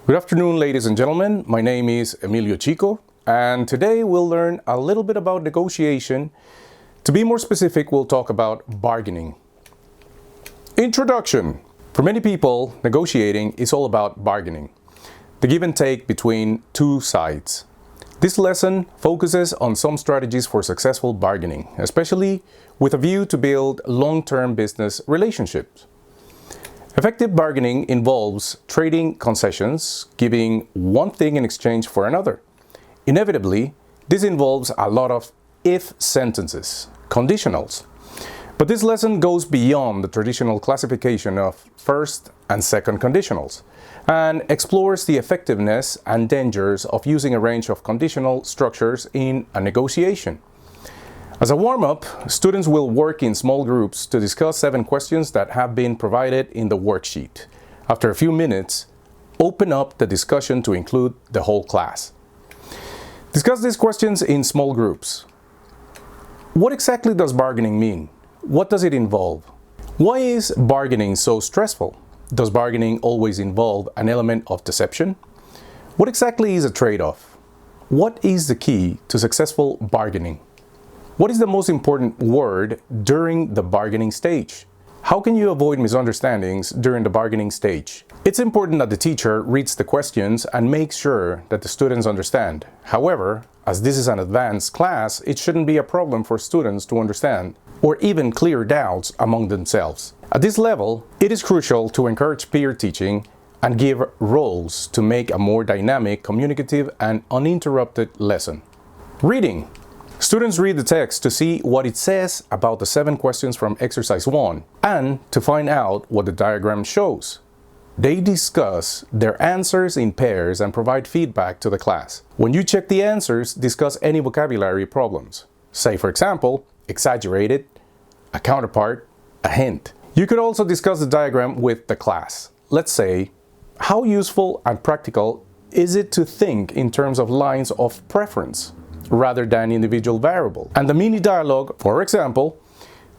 Good afternoon, ladies and gentlemen. My name is Emilio Chico, and today we'll learn a little bit about negotiation. To be more specific, we'll talk about bargaining. Introduction. For many people, negotiating is all about bargaining, the give and take between two sides. This lesson focuses on some strategies for successful bargaining, especially with a view to build long-term business relationships. Effective bargaining involves trading concessions, giving one thing in exchange for another. Inevitably, this involves a lot of if sentences, conditionals. But this lesson goes beyond the traditional classification of first and second conditionals and explores the effectiveness and dangers of using a range of conditional structures in a negotiation. As a warm-up, students will work in small groups to discuss 7 questions that have been provided in the worksheet. After a few minutes, open up the discussion to include the whole class. Discuss these questions in small groups. What exactly does bargaining mean? What does it involve? Why is bargaining so stressful? Does bargaining always involve an element of deception? What exactly is a trade-off? What is the key to successful bargaining? What is the most important word during the bargaining stage? How can you avoid misunderstandings during the bargaining stage? It's important that the teacher reads the questions and makes sure that the students understand. However, as this is an advanced class, it shouldn't be a problem for students to understand or even clear doubts among themselves. At this level, it is crucial to encourage peer teaching and give roles to make a more dynamic, communicative, and uninterrupted lesson. Reading. Students read the text to see what it says about the 7 questions from exercise 1 and to find out what the diagram shows. They discuss their answers in pairs and provide feedback to the class. When you check the answers, discuss any vocabulary problems. Say, for example, exaggerated, a counterpart, a hint. You could also discuss the diagram with the class. Let's say, how useful and practical is it to think in terms of lines of preference rather than individual variable? And the mini dialogue, for example,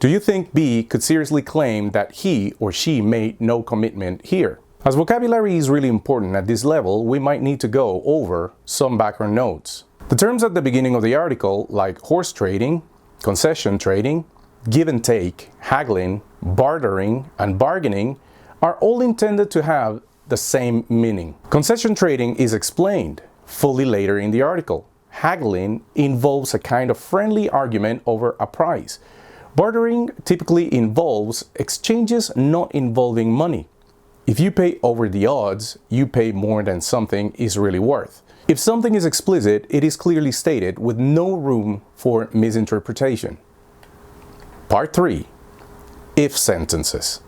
do you think B could seriously claim that he or she made no commitment here? As vocabulary is really important at this level, we might need to go over some background notes. The terms at the beginning of the article, like horse trading, concession trading, give and take, haggling, bartering, and bargaining, are all intended to have the same meaning. Concession trading is explained fully later in the article. Haggling involves a kind of friendly argument over a price. Bartering typically involves exchanges not involving money. If you pay over the odds, you pay more than something is really worth. If something is explicit, it is clearly stated with no room for misinterpretation. Part 3. If sentences.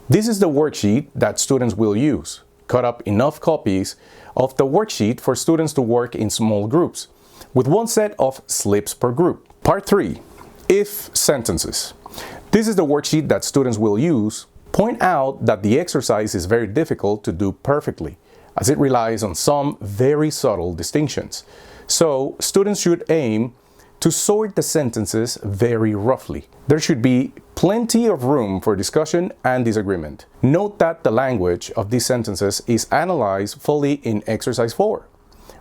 This is the worksheet that students will use. Cut up enough copies of the worksheet for students to work in small groups, with one set of slips per group. Part 3. If sentences. This is the worksheet that students will use. Point out that the exercise is very difficult to do perfectly, as it relies on some very subtle distinctions. So, students should aim to sort the sentences very roughly. There should be plenty of room for discussion and disagreement. Note that the language of these sentences is analyzed fully in exercise 4.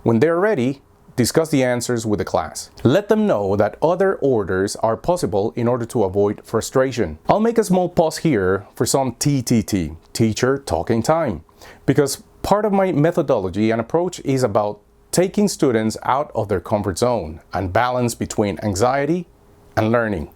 When they're ready, discuss the answers with the class. Let them know that other orders are possible in order to avoid frustration. I'll make a small pause here for some TTT, teacher talking time, because part of my methodology and approach is about taking students out of their comfort zone and balance between anxiety and learning.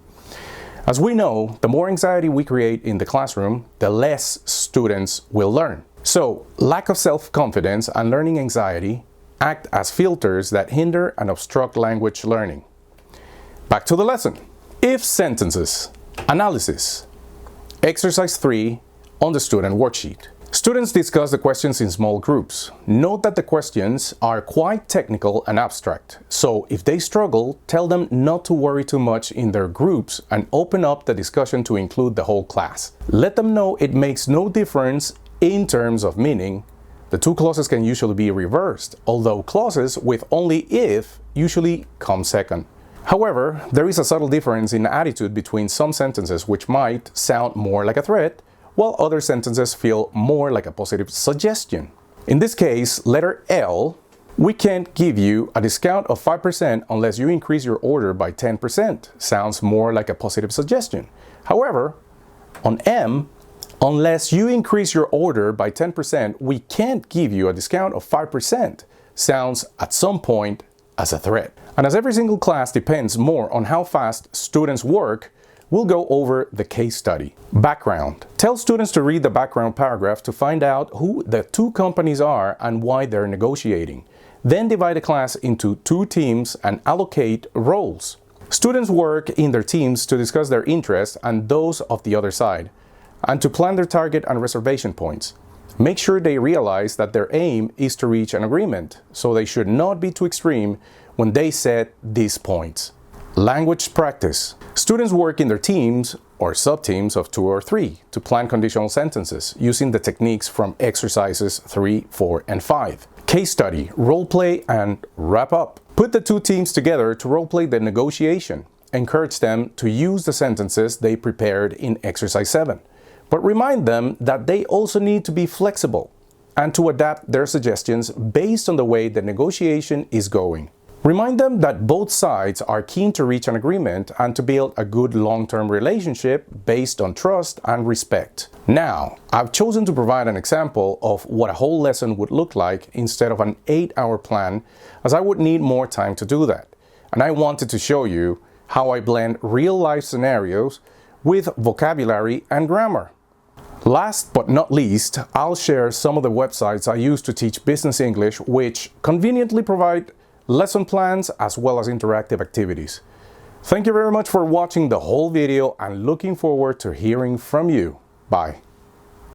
As we know, the more anxiety we create in the classroom, the less students will learn. So, lack of self-confidence and learning anxiety act as filters that hinder and obstruct language learning. Back to the lesson. If sentences. Analysis. Exercise 3 on the student worksheet. Students discuss the questions in small groups. Note that the questions are quite technical and abstract, so if they struggle, tell them not to worry too much in their groups and open up the discussion to include the whole class. Let them know it makes no difference in terms of meaning. The 2 clauses can usually be reversed, although clauses with only if usually come second. However, there is a subtle difference in attitude between some sentences which might sound more like a threat, while other sentences feel more like a positive suggestion. In this case, letter L, we can't give you a discount of 5% unless you increase your order by 10%. Sounds more like a positive suggestion. However, on M, unless you increase your order by 10%, we can't give you a discount of 5%. Sounds at some point as a threat. And as every single class depends more on how fast students work, we'll go over the case study. Background. Tell students to read the background paragraph to find out who the two companies are and why they're negotiating. Then divide the class into two teams and allocate roles. Students work in their teams to discuss their interests and those of the other side, and to plan their target and reservation points. Make sure they realize that their aim is to reach an agreement, so they should not be too extreme when they set these points. Language practice. Students work in their teams or sub-teams of 2 or 3 to plan conditional sentences using the techniques from exercises 3, 4, and 5. Case study, role play, and wrap up. Put the two teams together to role play the negotiation. Encourage them to use the sentences they prepared in exercise 7. But remind them that they also need to be flexible and to adapt their suggestions based on the way the negotiation is going. Remind them that both sides are keen to reach an agreement and to build a good long-term relationship based on trust and respect. Now, I've chosen to provide an example of what a whole lesson would look like instead of an 8-hour plan, as I would need more time to do that. And I wanted to show you how I blend real-life scenarios with vocabulary and grammar. Last but not least, I'll share some of the websites I use to teach business English, which conveniently provide lesson plans as well as interactive activities. Thank you very much for watching the whole video and looking forward to hearing from you. Bye.